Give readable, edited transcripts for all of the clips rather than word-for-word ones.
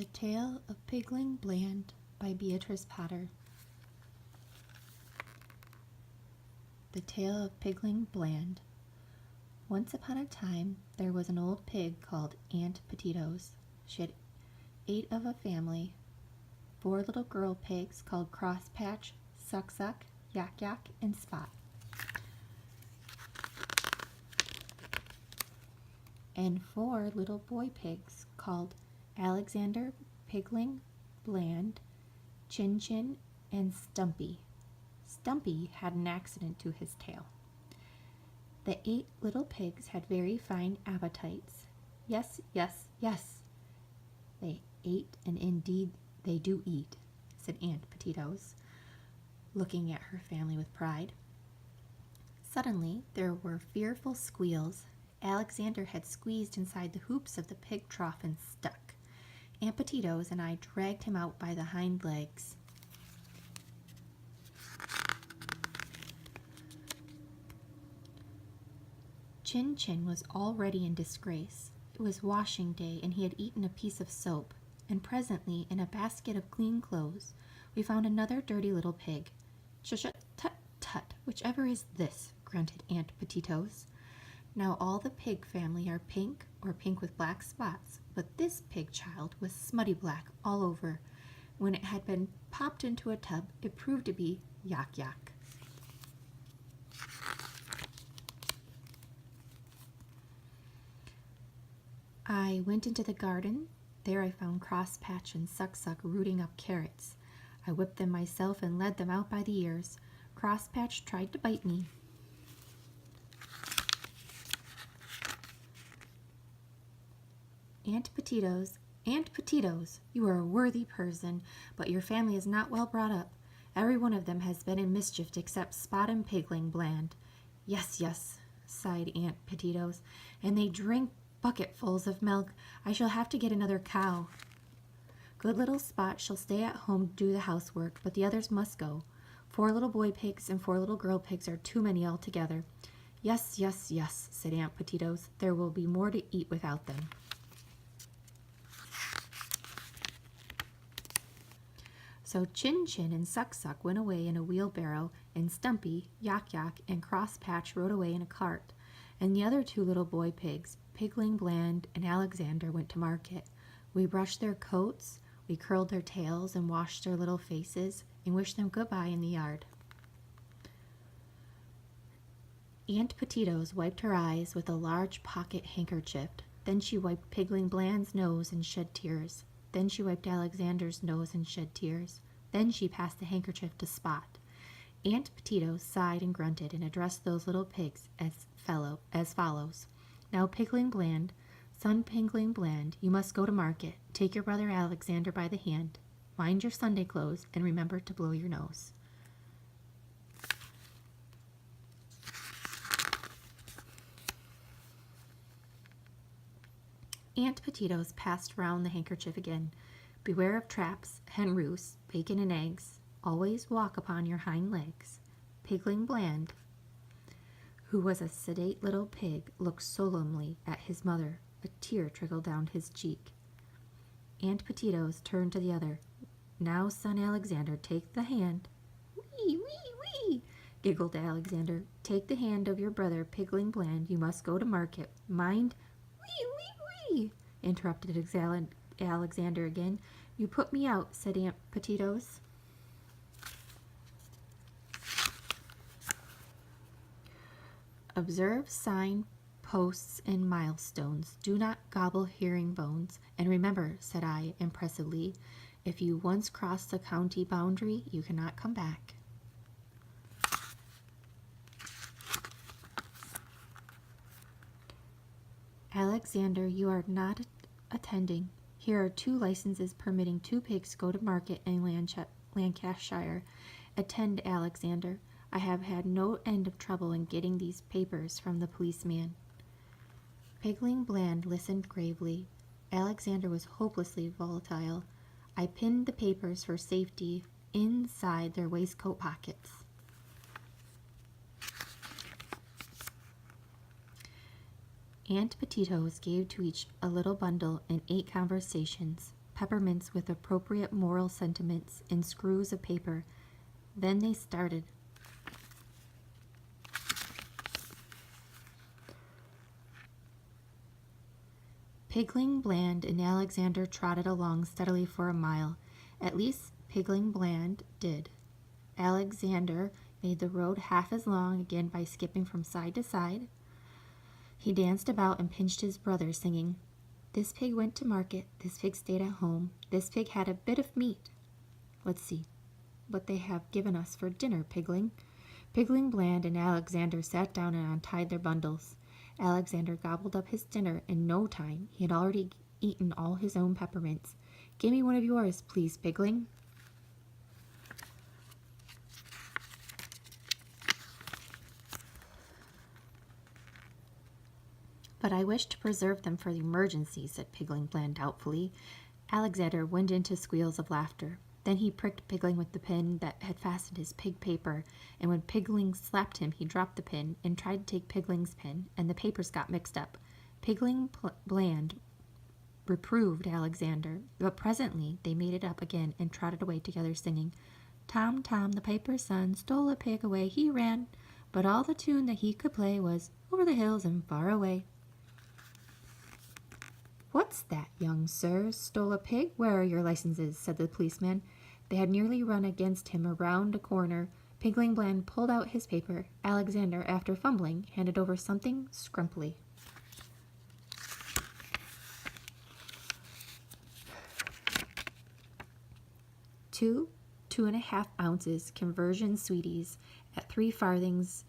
The Tale of Pigling Bland by Beatrix Potter. The Tale of Pigling Bland. Once upon a time, there was an old pig called Aunt Potatoes. She had 8 of a family, 4 little girl pigs called Crosspatch, Suck Suck, Yak Yak, and Spot, and 4 little boy pigs called Alexander, Pigling, Bland, Chin Chin, and Stumpy. Stumpy had an accident to his tail. The 8 little pigs had very fine appetites. Yes, yes, yes. They ate, and indeed they do eat, said Aunt Potatoes, looking at her family with pride. Suddenly there were fearful squeals. Alexander had squeezed inside the hoops of the pig trough and stuck. Aunt Potatoes and I dragged him out by the hind legs. Chin Chin was already in disgrace. It was washing day, and he had eaten a piece of soap, and presently, in a basket of clean clothes, we found another dirty little pig. Tut, tut, whichever is this, grunted Aunt Potatoes. Now all the pig family are pink or pink with black spots, but this pig child was smutty black all over. When it had been popped into a tub, it proved to be Yak Yak. I went into the garden. There I found Crosspatch and Suck Suck rooting up carrots. I whipped them myself and led them out by the ears. Crosspatch tried to bite me. Aunt Potatoes, you are a worthy person, but your family is not well brought up. Every one of them has been in mischief except Spot and Pigling Bland. Yes, yes, sighed Aunt Potatoes, and they drink bucketfuls of milk. I shall have to get another cow. Good little Spot shall stay at home to do the housework, but the others must go. 4 little boy pigs and 4 little girl pigs are too many altogether. Yes, yes, yes, said Aunt Potatoes. There will be more to eat without them. So Chin Chin and Suck Suck went away in a wheelbarrow, and Stumpy, Yak Yak, and Crosspatch rode away in a cart, and the other 2 little boy pigs, Pigling Bland and Alexander, went to market. We brushed their coats, we curled their tails, and washed their little faces, and wished them goodbye in the yard. Aunt Potatoes wiped her eyes with a large pocket handkerchief. Then she wiped Pigling Bland's nose and shed tears. Then she wiped Alexander's nose and shed tears. Then she passed the handkerchief to Spot. Aunt Potatoes sighed and grunted and addressed those little pigs as follows. Now, Pigling Bland, son Pigling Bland, you must go to market. Take your brother Alexander by the hand. Mind your Sunday clothes, and remember to blow your nose. Aunt Potatoes passed round the handkerchief again. Beware of traps, hen roosts, bacon and eggs. Always walk upon your hind legs. Pigling Bland, who was a sedate little pig, looked solemnly at his mother. A tear trickled down his cheek. Aunt Potatoes turned to the other. Now, son Alexander, take the hand. Wee, wee, wee, giggled Alexander. Take the hand of your brother Pigling Bland. You must go to market. Mind. Wee, wee, wee, interrupted Alexander again. You put me out, said Aunt Potatoes. Observe sign posts and milestones. Do not gobble herringbones. And remember, said I impressively, if you once cross the county boundary, you cannot come back. Alexander, you are not attending. Here are 2 licenses permitting 2 pigs to go to market in Lancashire. Attend, Alexander. I have had no end of trouble in getting these papers from the policeman. Pigling Bland listened gravely. Alexander was hopelessly volatile. I pinned the papers for safety inside their waistcoat pockets. Aunt Potatoes gave to each a little bundle and 8 conversations. peppermints with appropriate moral sentiments in screws of paper. Then they started. Pigling, Bland, and Alexander trotted along steadily for a mile. At least Pigling Bland did. Alexander made the road half as long again by skipping from side to side. He danced about and pinched his brother, singing, "This pig went to market, this pig stayed at home, this pig had a bit of meat. Let's see what they have given us for dinner, Pigling." Pigling, Bland, and Alexander sat down and untied their bundles. Alexander gobbled up his dinner in no time. He had already eaten all his own peppermints. "Give me one of yours, please, Pigling." "But I wish to preserve them for the emergency," said Pigling Bland doubtfully. Alexander went into squeals of laughter. Then he pricked Pigling with the pin that had fastened his pig paper, and when Pigling slapped him, he dropped the pin and tried to take Pigling's pin, and the papers got mixed up. Pigling Bland reproved Alexander, but presently they made it up again and trotted away together, singing, "Tom, Tom, the piper's son, stole a pig, away he ran, but all the tune that he could play was over the hills and far away." "What's that, young sir? Stole a pig? Where are your licenses?" said the policeman. They had nearly run against him around a corner. Pigling Bland pulled out his paper. Alexander, after fumbling, handed over something scrumply. Two 2.5 ounces conversion sweeties at 3 farthings.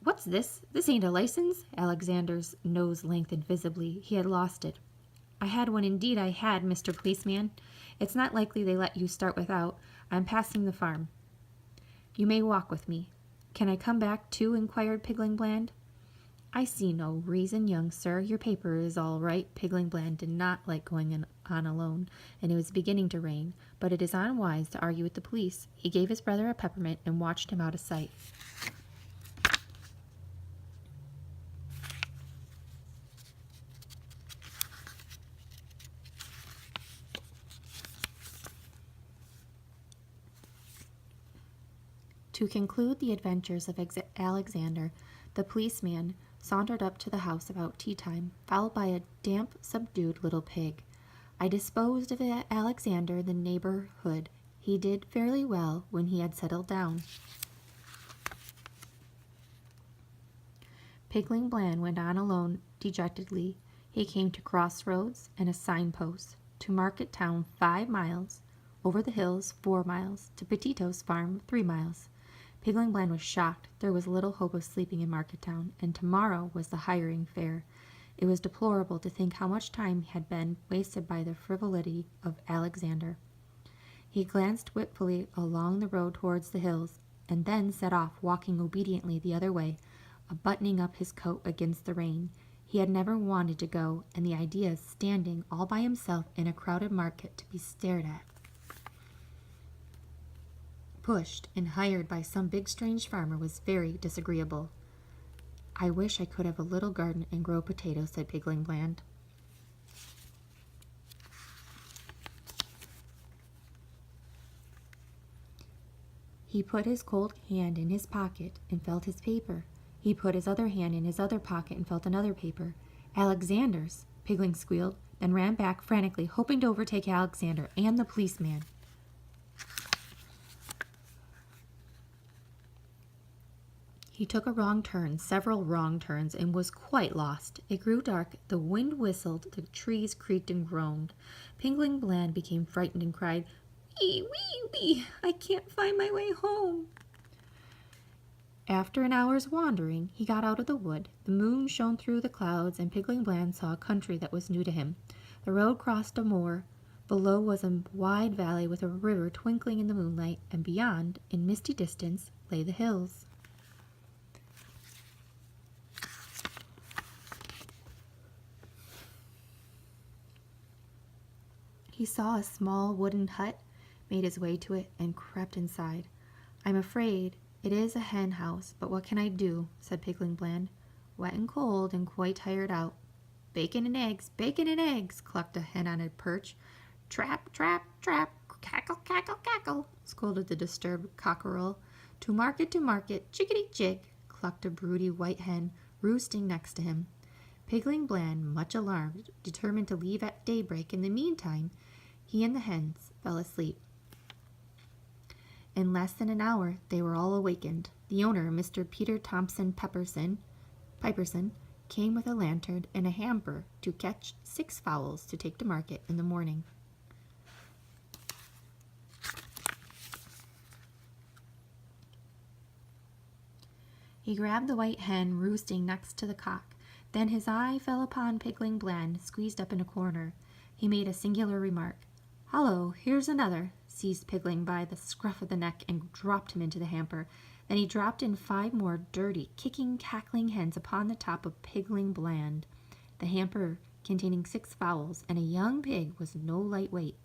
"What's this? This ain't a license." Alexander's nose lengthened visibly. He had lost it. "I had one, indeed I had, Mr. Policeman. It's not likely they let you start without. I'm passing the farm." "You may walk with me." "Can I come back too?" inquired Pigling Bland. "I see no reason, young sir. Your paper is all right." Pigling Bland did not like going on alone, and it was beginning to rain, but it is unwise to argue with the police. He gave his brother a peppermint and watched him out of sight. To conclude the adventures of Alexander, the policeman sauntered up to the house about tea time, followed by a damp, subdued little pig. I disposed of Alexander in the neighborhood. He did fairly well when he had settled down. Pigling Bland went on alone dejectedly. He came to crossroads and a signpost. To Market Town 5 miles, over the hills 4 miles, to Petito's farm 3 miles. Pigling Bland was shocked. There was little hope of sleeping in Market Town, and tomorrow was the hiring fair. It was deplorable to think how much time had been wasted by the frivolity of Alexander. He glanced wistfully along the road towards the hills, and then set off, walking obediently the other way, buttoning up his coat against the rain. He had never wanted to go, and the idea of standing all by himself in a crowded market to be stared at, pushed, and hired by some big strange farmer was very disagreeable. "I wish I could have a little garden and grow potatoes," said Pigling Bland. He put his cold hand in his pocket and felt his paper. He put his other hand in his other pocket and felt another paper. "Alexander's!" Pigling squealed, then ran back frantically, hoping to overtake Alexander and the policeman. He took a wrong turn, several wrong turns, and was quite lost. It grew dark, the wind whistled, the trees creaked and groaned. Pigling Bland became frightened and cried, "Wee, wee, wee! I can't find my way home." After an hour's wandering, he got out of the wood. The moon shone through the clouds, and Pigling Bland saw a country that was new to him. The road crossed a moor. Below was a wide valley with a river twinkling in the moonlight, and beyond, in misty distance, lay the hills. He saw a small wooden hut, made his way to it, and crept inside. "I'm afraid it is a hen house, but what can I do?" said Pigling Bland, wet and cold and quite tired out. "Bacon and eggs, clucked a hen on a perch. Trap, trap, trap, cackle, cackle, cackle, scolded the disturbed cockerel. To market, chickadee chick, clucked a broody white hen, roosting next to him. Pigling Bland, much alarmed, determined to leave at daybreak. In the meantime, he and the hens fell asleep. In less than an hour, they were all awakened. The owner, Mr. Peter Thompson Piperson, came with a lantern and a hamper to catch 6 fowls to take to market in the morning. He grabbed the white hen roosting next to the cock. Then his eye fell upon Pigling Bland, squeezed up in a corner. He made a singular remark. "Hallo, here's another," seized Pigling by the scruff of the neck and dropped him into the hamper. Then he dropped in 5 more dirty, kicking, cackling hens upon the top of Pigling Bland. The hamper, containing 6 fowls and a young pig, was no light weight.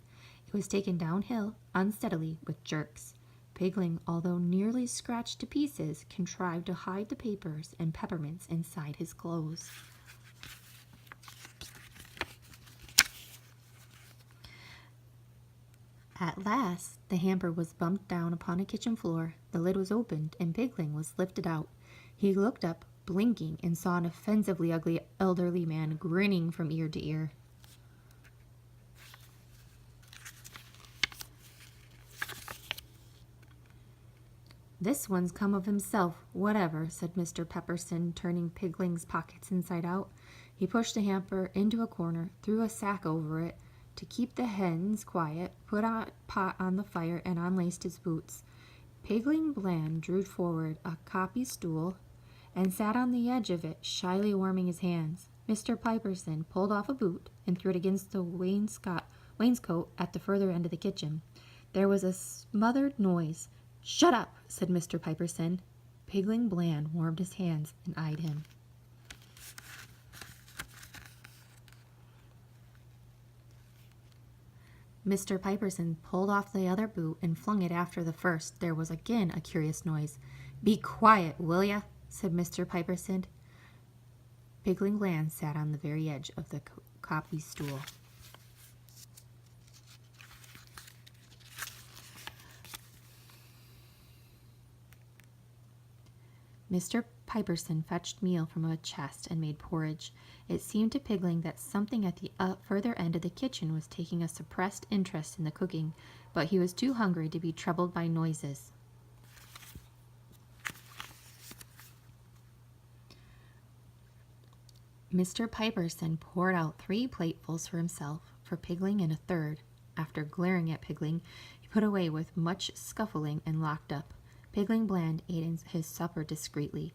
It was taken downhill, unsteadily, with jerks. Pigling, although nearly scratched to pieces, contrived to hide the papers and peppermints inside his clothes. At last, the hamper was bumped down upon a kitchen floor, the lid was opened, and Pigling was lifted out. He looked up, blinking, and saw an offensively ugly elderly man grinning from ear to ear. "This one's come of himself, whatever," said Mr. Pepperson, turning Pigling's pockets inside out. He pushed the hamper into a corner, threw a sack over it to keep the hens quiet, put a pot on the fire, and unlaced his boots. Pigling Bland drew forward a copy stool and sat on the edge of it, shyly warming his hands. Mr. Piperson pulled off a boot and threw it against the wainscot at the further end of the kitchen. There was a smothered noise. "Shut up," said Mr. Piperson. Pigling Bland warmed his hands and eyed him. Mr. Piperson pulled off the other boot and flung it after the first. There was again a curious noise. "Be quiet, will ya?" said Mr. Piperson. Pigling Bland sat on the very edge of the copy stool. Mr. Piperson fetched meal from a chest and made porridge. It seemed to Pigling that something at the further end of the kitchen was taking a suppressed interest in the cooking, but he was too hungry to be troubled by noises. Mr. Piperson poured out 3 platefuls for himself, for Pigling, and a third. After glaring at Pigling, he put away with much scuffling and locked up. Pigling Bland ate his supper discreetly.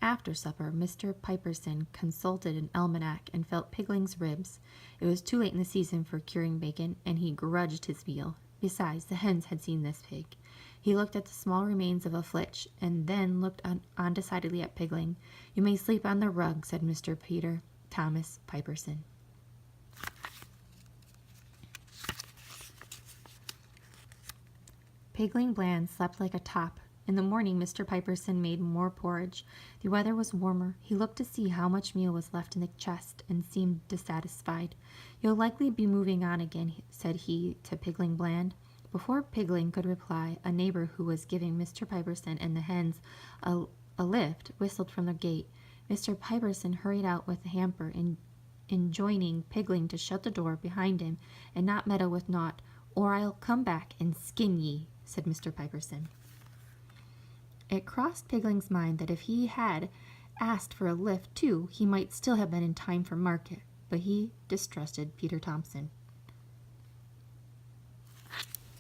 After supper, Mr. Piperson consulted an almanac and felt Pigling's ribs. It was too late in the season for curing bacon, and he grudged his meal. Besides, the hens had seen this pig. He looked at the small remains of a flitch, and then looked undecidedly at Pigling. "You may sleep on the rug," said Mr. Peter Thomas Piperson. Pigling Bland slept like a top. In the morning, Mr. Piperson made more porridge. The weather was warmer. He looked to see how much meal was left in the chest and seemed dissatisfied. "You'll likely be moving on again," said he to Pigling Bland. Before Pigling could reply, a neighbor who was giving Mr. Piperson and the hens a lift whistled from the gate. Mr. Piperson hurried out with the hamper, enjoining Pigling to shut the door behind him and not meddle with naught, "or I'll come back and skin ye," said Mr. Piperson. It crossed Pigling's mind that if he had asked for a lift too, he might still have been in time for market, but he distrusted Peter Thompson.